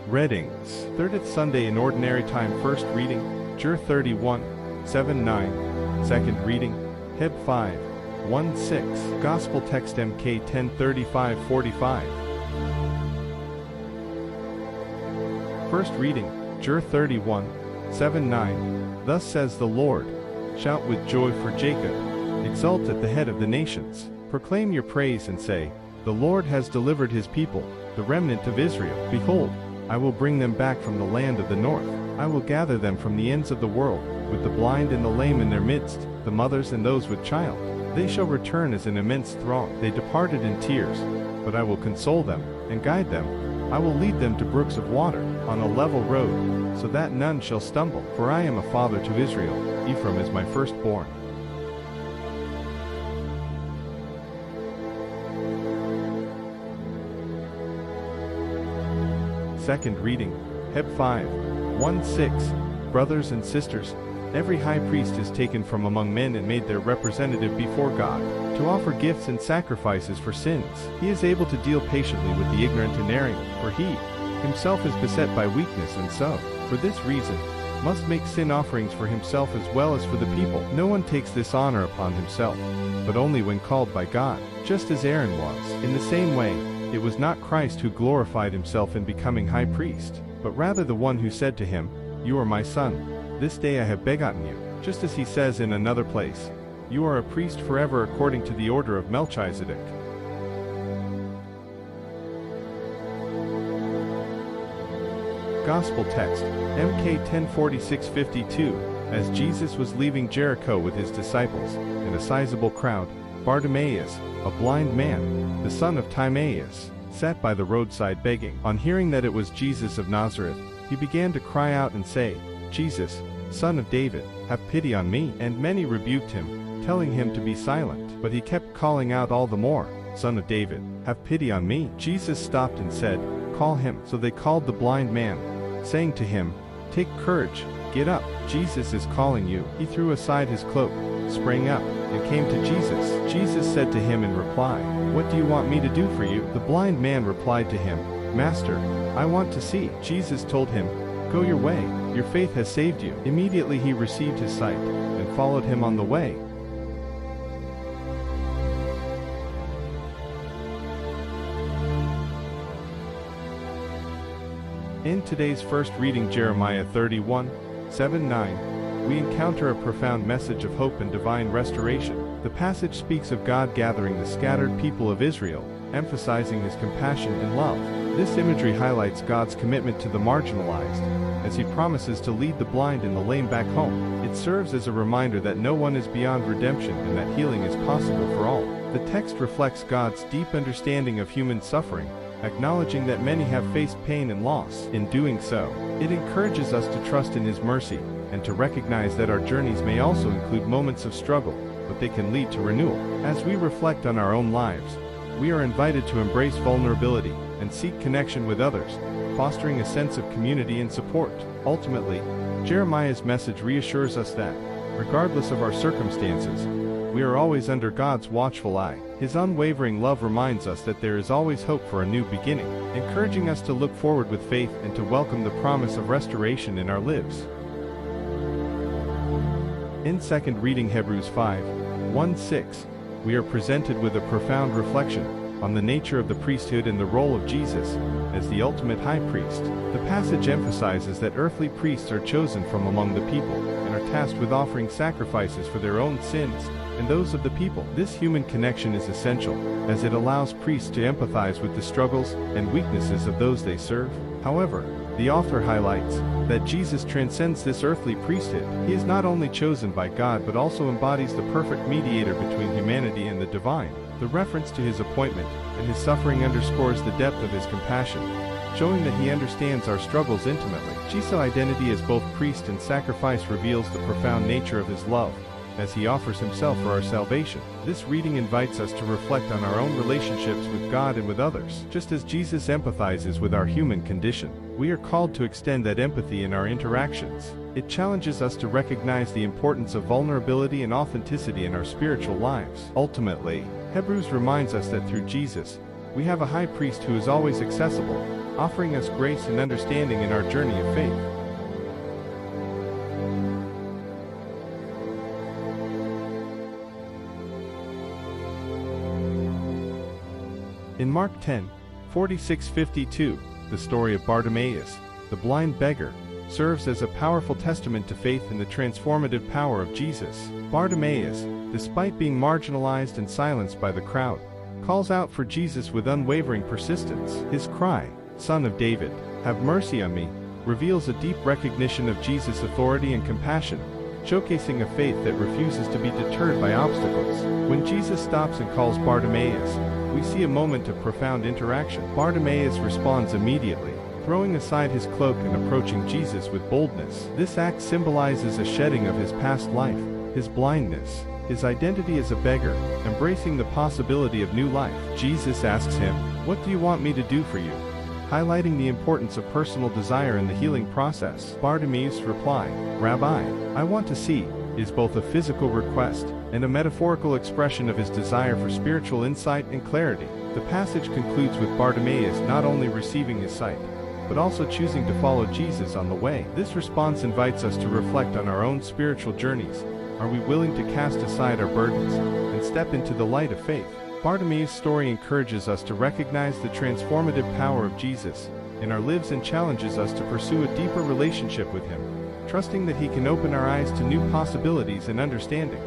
Readings. 30th Sunday in Ordinary Time. First reading, Jer 31, 7-9. Second reading, Heb 5, 1-6. Gospel text Mk 10:35-45. First reading, Jer 31, 7-9. Thus says the Lord, shout with joy for Jacob, exult at the head of the nations, proclaim your praise and say, the Lord has delivered his people, the remnant of Israel. Behold, I will bring them back from the land of the north. I will gather them from the ends of the world, with the blind and the lame in their midst, the mothers and those with child. They shall return as an immense throng. They departed in tears, but I will console them, and guide them. I will lead them to brooks of water, on a level road, so that none shall stumble. For I am a father to Israel, Ephraim is my firstborn. Second reading, Heb 5, 1-6. Brothers and sisters, every high priest is taken from among men and made their representative before God, to offer gifts and sacrifices for sins. He is able to deal patiently with the ignorant and erring, for he himself is beset by weakness, and so, for this reason, must make sin offerings for himself as well as for the people. No one takes this honor upon himself, but only when called by God, just as Aaron was. In the same way, it was not Christ who glorified himself in becoming high priest, but rather the one who said to him, you are my son, this day I have begotten you. Just as he says in another place, you are a priest forever according to the order of Melchizedek. Gospel text, Mk 10:46-52. As Jesus was leaving Jericho with his disciples, and a sizable crowd, Bartimaeus, a blind man, the son of Timaeus, sat by the roadside begging. On hearing that it was Jesus of Nazareth, he began to cry out and say, Jesus, Son of David, have pity on me. And many rebuked him, telling him to be silent. But he kept calling out all the more, Son of David, have pity on me. Jesus stopped and said, call him. So they called the blind man, saying to him, take courage, get up, Jesus is calling you. He threw aside his cloak, sprang up, and came to Jesus. Jesus said to him in reply, what do you want me to do for you? The blind man replied to him, Master, I want to see. Jesus told him, go your way, your faith has saved you. Immediately he received his sight, and followed him on the way. In today's first reading, Jeremiah 31, 7-9, we encounter a profound message of hope and divine restoration. The passage speaks of God gathering the scattered people of Israel, emphasizing his compassion and love. This imagery highlights God's commitment to the marginalized, as he promises to lead the blind and the lame back home. It serves as a reminder that no one is beyond redemption and that healing is possible for all. The text reflects God's deep understanding of human suffering, acknowledging that many have faced pain and loss. In doing so, it encourages us to trust in his mercy, and to recognize that our journeys may also include moments of struggle, but they can lead to renewal. As we reflect on our own lives, we are invited to embrace vulnerability and seek connection with others, fostering a sense of community and support. Ultimately, Jeremiah's message reassures us that, regardless of our circumstances, we are always under God's watchful eye. His unwavering love reminds us that there is always hope for a new beginning, encouraging us to look forward with faith and to welcome the promise of restoration in our lives. In second reading, Hebrews 5, 1-6, we are presented with a profound reflection on the nature of the priesthood and the role of Jesus as the ultimate high priest. The passage emphasizes that earthly priests are chosen from among the people and are tasked with offering sacrifices for their own sins and those of the people. This human connection is essential, as it allows priests to empathize with the struggles and weaknesses of those they serve. However, the author highlights that Jesus transcends this earthly priesthood. He is not only chosen by God but also embodies the perfect mediator between humanity and the divine. The reference to his appointment and his suffering underscores the depth of his compassion, showing that he understands our struggles intimately. Jesus' identity as both priest and sacrifice reveals the profound nature of his love, as he offers himself for our salvation. This reading invites us to reflect on our own relationships with God and with others. Just as Jesus empathizes with our human condition, we are called to extend that empathy in our interactions. It challenges us to recognize the importance of vulnerability and authenticity in our spiritual lives. Ultimately, Hebrews reminds us that through Jesus, we have a high priest who is always accessible, offering us grace and understanding in our journey of faith. In Mark 10:46-52, the story of Bartimaeus, the blind beggar, serves as a powerful testament to faith in the transformative power of Jesus. Bartimaeus, despite being marginalized and silenced by the crowd, calls out for Jesus with unwavering persistence. His cry, "Son of David, have mercy on me," reveals a deep recognition of Jesus' authority and compassion, showcasing a faith that refuses to be deterred by obstacles. When Jesus stops and calls Bartimaeus, we see a moment of profound interaction. Bartimaeus responds immediately, throwing aside his cloak and approaching Jesus with boldness. This act symbolizes a shedding of his past life, his blindness, his identity as a beggar, embracing the possibility of new life. Jesus asks him, "What do you want me to do for you?" highlighting the importance of personal desire in the healing process. Bartimaeus' reply, "Rabbi, I want to see," is both a physical request and a metaphorical expression of his desire for spiritual insight and clarity. The passage concludes with Bartimaeus not only receiving his sight, but also choosing to follow Jesus on the way. This response invites us to reflect on our own spiritual journeys. Are we willing to cast aside our burdens and step into the light of faith? Bartimaeus' story encourages us to recognize the transformative power of Jesus in our lives and challenges us to pursue a deeper relationship with him, trusting that he can open our eyes to new possibilities and understanding.